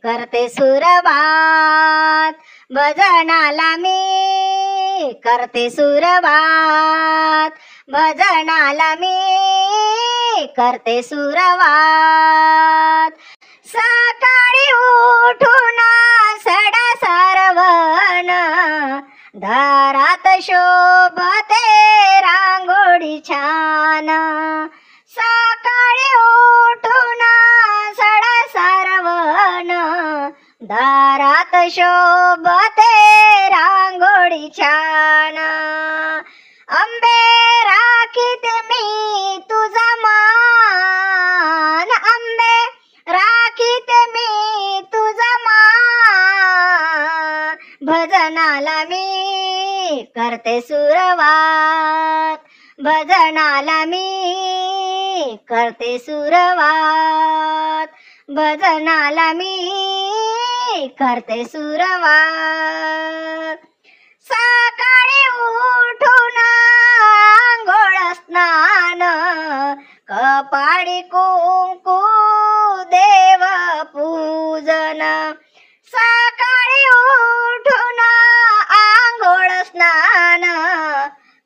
करते सुरवात, भजनाला मी करते सुरवात, भजनाला मी करते सुरवात. सकाळी उठून सडा सारवण, दारात शोभते रांगोळी छान. सकाळी उठून सडा सारवण, दारात शोभते रांगोळी छान. अंबे राखीत मी तुझा मान, अंबे राखीत मी तुझा मान, भजनाला मी करते सुरवात, भजनाला मी करते सुरवात, भजनाला मी करते सुरवात. सकाळी उठून अंघोळ स्नान, कपाळी कुंकू देव पूजन. सकाळी उठून अंघोळ स्नान,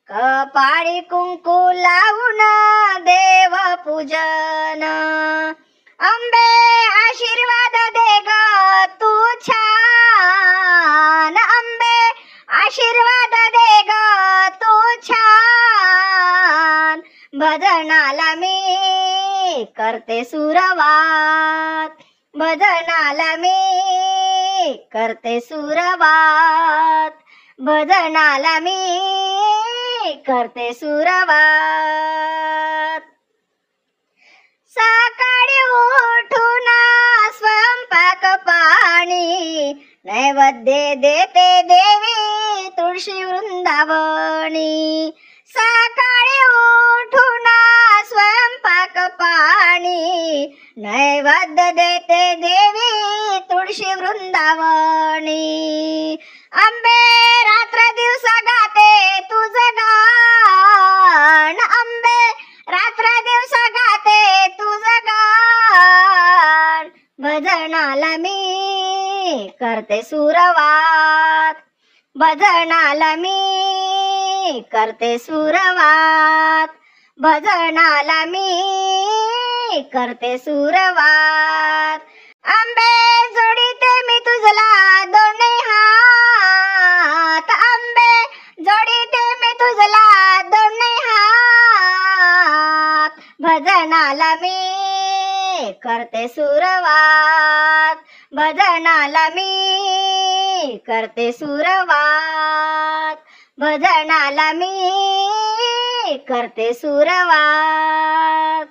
कपाळी कुंकू लावून देव पूजन. अंबे आशीर्वाद दे ग तू छान, अंबे आशीर्वाद दे ग तू छान, भजनाला मी करते सुरवात, भजनाला मी करते सुरवात, भजनाला मी करते सुरवात. सकाळी उठून स्वयंपाक पाणी, नैवेद्य देते देवी तुळशी वृंदावनी. सकाळी उठून स्वयंपाक पाणी, नैवेद्य देते देवी तुळशी वृंदावनी. अंबे रात्र दिवस गाते तुझं गाण, अंबे रात्र दिवस गाते तुझं गाण, भजनाला मी करते सुरवात, भजनाला मी करते सुरवात, भजनाला मी करते सुरवात. अंबे जोडीते मी तुझला दोन्ही हात, अंबे जोडीते मी तुझला दोन्ही हात, भजनाला मी करते सुरवात, भजनाला मी करते सुरवात, भजनाला मी करते सुरवात.